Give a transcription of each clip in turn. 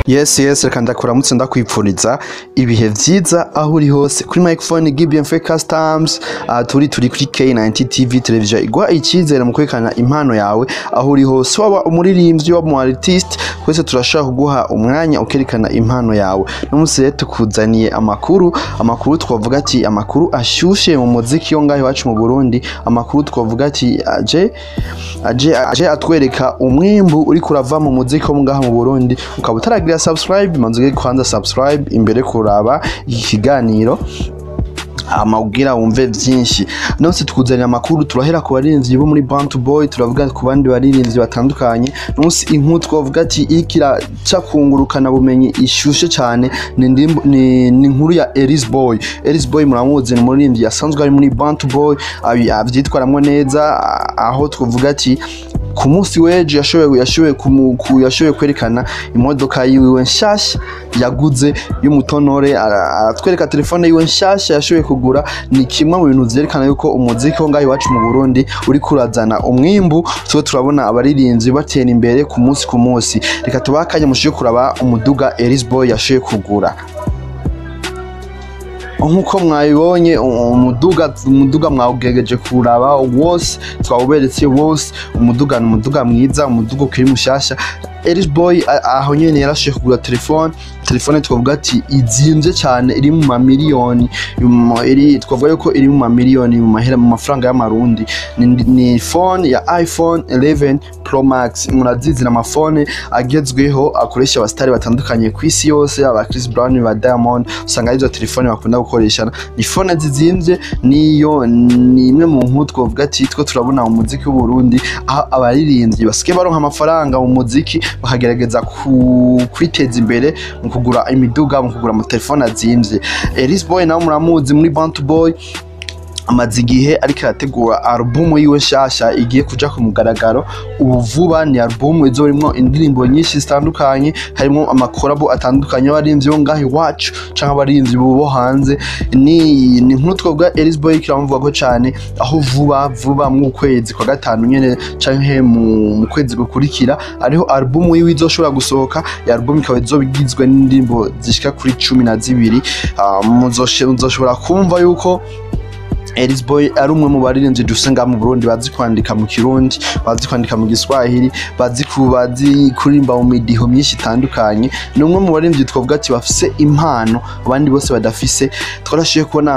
Yes reka ndakuramutse ndakwipfuriza ibihe vyiza aho uri hose kuri microphone GBMF Customs turi kuri K90 TV television igwa ikizere mu kwekana impano yawe aho uri hose waba umuririmbyi wa mu artist kwese turashaka kuguha umwanya ukerekana impano yawe n'umunsi tukuzaniye amakuru twavuga ati amakuru ashushe mu muziki yo ngaho iwacu mu Burundi amakuru twavuga ati aje atwereka umwimbu uri kurava mu muziki wo ngaho mu Burundi ukaba utaragira subscribe manzuge kwanza subscribe imbere kuraba ikiganiro amaugira wumve byinshi nose tukuzanira amakuru turahera ku barinzi bo muri Bantu Boy turavuga ku bandi barinzi batandukanye nose inkuru twavuga ati ikira cakungurukana bumenyi ishushe cyane ni inkuru ya Ellis Boy muramuzi ni murinzi yasanzwe ari muri Bantu Boy avyitwaramwe neza aho twavuga ati ku munsi weje yashoboye kwerekana imodoka yiwe nshasha yaguze y'umutonore aratwereka telefone yiwe nshasha yashoboye kugura ni kimwe mu bintu vyerekana yuko umuziki wo ngaho iwacu mu Burundi uri kurazana umwimbu twe turabona abaririnzi batera imbere ku munsi reka tubakanye mushiye kuraba umuduga Ellis Boy yashoboye kugura nkuko mwabibonye umuduga mwawugegeje kuraba wose twawuberetse wose umuduga mwiza umuduga ukiri mushasha Ellis Boy aho nyene yarashiye kugura telefone twavuga ati izimvye cyane iri mu mamiliyoni twavuga yuko iri mu mamiliyoni mu mafaranga y'amarundi ni phone ya iPhone 11 Pro Max murazizi na amafone agezweho akoresha abastari batandukanye ku isi yose aba Chris Brown ba Diamond usanga izo telefone bakunda gukoresha ni phone zizimvye niyo ni imwe mu nkuru twavuga ati two turabona mu muziki w'u Burundi abaririnzi basike baronka amafaranga mu muziki bakagerageza kwiteza imbere mu kugura imiduga mu kugura amatelefone azimvye Ellis Boy nawe muramuzi muri Bantu Boy amaze igihe ariko arategura album yiwe nshasha igiye kuja ku mugaragaro ubu vuba ni album izorimo indirimbo nyinshi zitandukanye harimo amakorabo atandukanye y'abarinzi bo ngaho iwacu canke abarinzi bo hanze ni nkuru twavuga Ellis Boy kiramuvuga ko cyane aho vuba mu kwezi kwa gatanu nyene canke mu kwezi gukurikira ariho album yiwe izoshobora gusohoka ya album ikaba izobigizwe n'indirimbo zishika kuri 12 muzoshobora kumva yuko Ellis Boy ari umwe mu baririnzi dusenga mu Burundi bazi kwandika mu Kirundi bazi kwandika mu Giswahili bazi kurimba mu midiho myinshi itandukanye ni umwe mu baririnzi twavuga ati bafise impano abandi bose badafise twarashiye kubona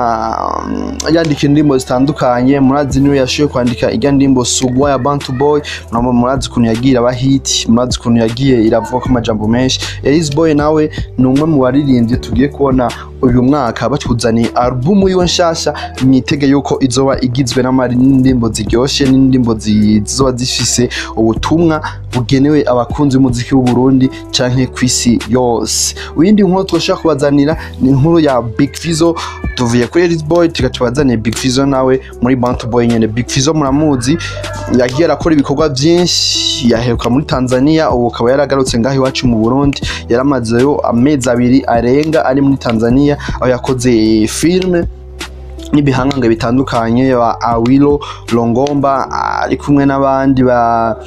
yandika indirimbo zitandukanye murazi niwe yashiye kwandika ijya ndirimbo Sugwa ya Bantu Boy murazi kuntu yagira abahiti murazi kuntu yagiye iravuga ko amajambo menshi Ellis Boy nawe ni umwe mu baririnzi tugiye kubona uyu mwaka batuzaniye album yiwe nshasha mwitege yuko izoba igizwe n'indirimbo ziryoshe n'indirimbo zizoba zifise ubutumwa bugenewe abakunzi b'umuziki w'u Burundi canke kwisi yose uyindi nkuru twashaka kubazanira ni inkuru ya Big Fizzo tuvuye kuri Ellis Boy tukatubazaniye Big Fizzo nawe muri Bantu Boy nyene Big Fizzo muramuzi yagiye arakora ibikorwa byinshi yaheruka muri Tanzania ubu akaba yaragarutse ngaho iwacu mu Burundi yaramazeyo amezi 2 arenga ari muri Tanzania aho yakoze filme n'ibihanganga bitandukanye ba Awilo Longomba ari kumwe n'abandi ba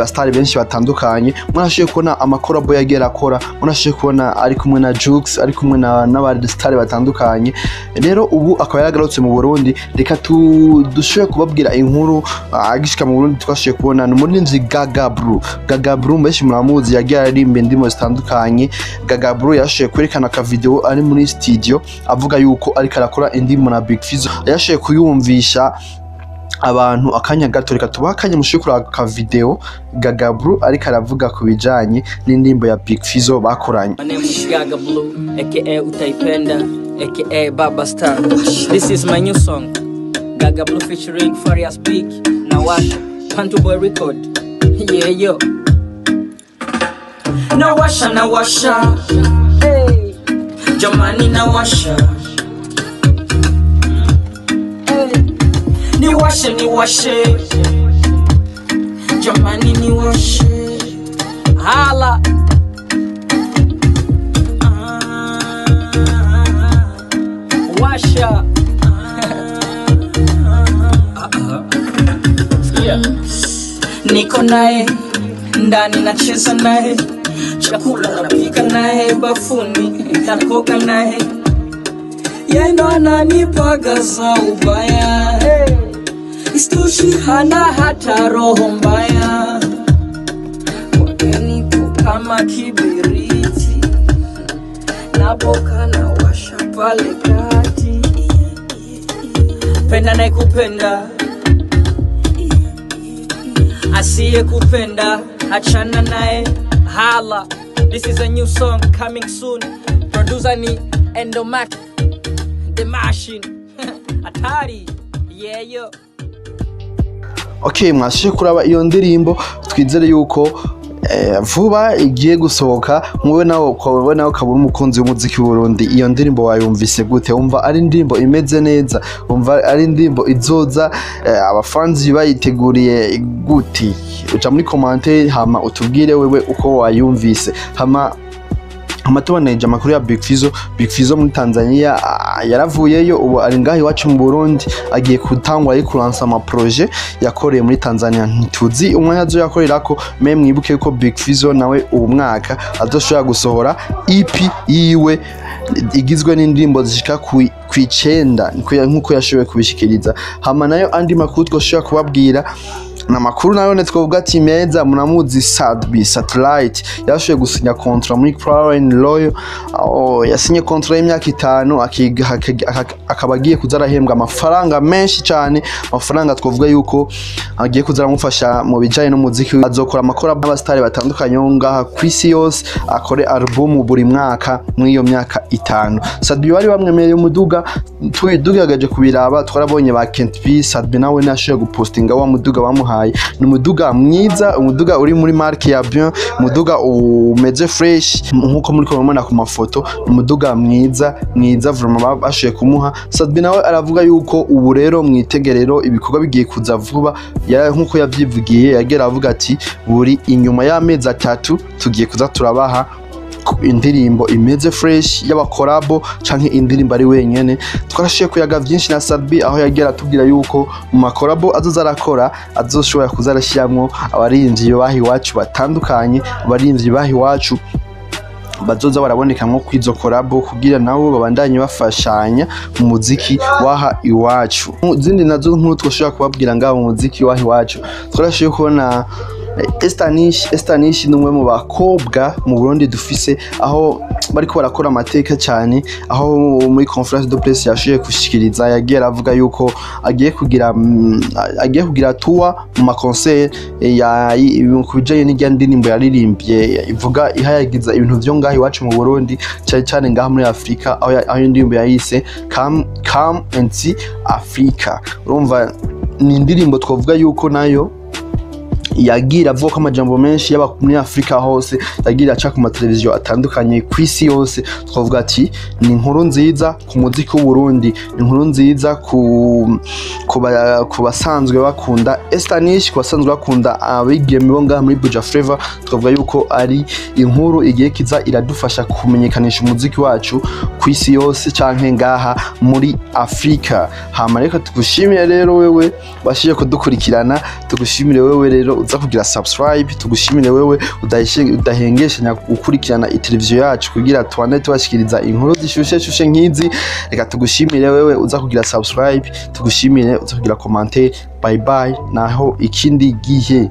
star benshi batandukanye murashiye kubona amakorabo yagera akora murashiye kubona ari kumwe na Jux ari kumwe n'abandi star batandukanye rero ubu akaba yaragarutse mu Burundi reka dushoye kubabwira inkuru agishika mu Burundi twashiye kubona n'umurinzi Gaga Bru mbeshi muramuzi yagiye aririmba indimo zitandukanye Gaga Bru yashiye kwerekana ka video ari muri studio avuga yuko ariko arakora indimo na Big Fizzo yashiye kuyumvisha abantu akanya gato reka tubakanye mushikura ka video Gaga Bru ariko aravuga ku bijanye n'indimbo ya Big Fizzo bakoranye. My name is Gaga Blue aka Utaipenda aka Baba Star. This is my new song Gaga Blue featuring Farias Big Nawasha Bantu Boy record. Yeah yo Nawasha hey jamani Nawasha niwashe jamani niwashe hala washa niko naye ndani nacheza naye chakula napika naye, bafuni nakoga naye, yeye ndo ananipagaza ubaya. Istoshi hana hata roho mbaya, wageni kama kibiriti, naboka na washa pale kati. Penda naye kupenda, asiye kupenda achana naye, hala. This is a new song coming soon. Producer ni Endomac, the machine. Atari, yeah yo. Okay, mwashije kuraba iyo ndirimbo, twizere yuko vuba igiye gusohoka. Mwe nawo kabura umukunzi w'umuziki w'u Burundi, iyo ndirimbo wayumvise gute? Umva ari indirimbo imeze neza? Umva ari indirimbo izoza abafanzi bayiteguriye gute? Uca muri commentaire hama utubwire wewe uko wayumvise. Hama tubaneje amakuru ya Big Fizzo muri Tanzania yaravuyeyo, ubu ari ngaho iwacu mu Burundi, agiye kutangwa kuransa ama projet yakoreye muri Tanzania. Ntituzi umwanya azo yakorerako, me mwibuke yuko Big Fizzo nawe ubu mwaka azoshobora gusohora EP yiwe igizwe n'indirimbo zishika ku 9 nkuko yashoboye kubishikiriza. Hama nayo andi makuru twoshobora kubabwira na makuru nayo twovuga ati meza, munamuzi Sadbi Satellite yashoboye gusinya contrat muri Crown Royal. Yasinye contrat y'imyaka 5, akaba agiye kuzarahembwa amafaranga menshi cyane, amafaranga twovuga yuko agiye kuzaramufasha mu bijanye n'umuziki. Azokora amakora n'abastari batandukanye ngaha kwisi yose, akore album buri mwaka muri iyo myaka 5. Sadbi wari bamwemereye umuduga, twidugagaje kubiraba, twarabonye ba Kent B. Sadbi nawe nashoboye gupostinga wa muduga bamuhaye. Ni umuduga mwiza, umuduga uri muri marque ya bien, umuduga umeze fresh nkuko muri kubona ku mafoto. Umuduga mwiza vraiment bashoye kumuha. Sadbi nawe aravuga yuko ubu rero mwitegerero ibikorwa bigiye kuza vuba, nkuko yavyivugiye, yagera avuga ati buri inyuma y'amezi 3 tugiye kuza turabaha indirimbo imeze fresh y'abakorabo canke indirimbo ari wenyene. Twarashiye kuyaga vyinshi na Sadbi, aho yagera tubwira yuko mu makorabo azoza arakora azoshobora kuzarashyiramo abarimvyi bahi wacu batandukanye, abarimvyi bahi wacu bazoza barabonekamwo kwizo korabo kugira nabo babandanye bafashanya mu muziki waha iwacu. Zindi nazo nkuru twoshobora kubabwira ngaho mu muziki waha iwacu, twarashiye kubona Estanish numwe mu bakobwa mu Burundi dufise, aho bariko barakora amateka cyane, aho muri conference de presse yashiye kushikiriza yagera avuga yuko agiye kugira tour mu ma concert ya kubijanye n'ijya ndirimbo yaririmbye ivuga ihayagiza ibintu byo ngaho iwacu mu Burundi, cyane ngaho muri Afrika, aho indirimbo yayise Come and See Africa. Urumva ni indirimbo twavuga yuko nayo yagira avuga amajambo menshi yaba muri Afrika hose, yagira aca ku mateleviziyo atandukanye kwisi yose. Twavuga ati ni inkuru nziza ku muziki w'u Burundi, ni inkuru nziza ku basanzwe bakunda Estanish, ku basanzwe bakunda abigeme bo ngaha muri Buja Flavor. Twavuga yuko ari inkuru igiye kiza iradufasha kumenyekanisha umuziki wacu kwisi yose canke ngaha muri Afrika. Hama reka tugushimire rero wewe bashije kudukurikirana, tugushimire wewe rero uza kugira subscribe, tugushimire wewe udahengeshanya gukurikirana iteleviziyo yacu kugira tubane tubashikiriza inkuru zishushe nk'izi. Reka tugushimire wewe uza kugira subscribe, tugushimire uza kugira commentaire. Bye bye, naho ikindi gihe.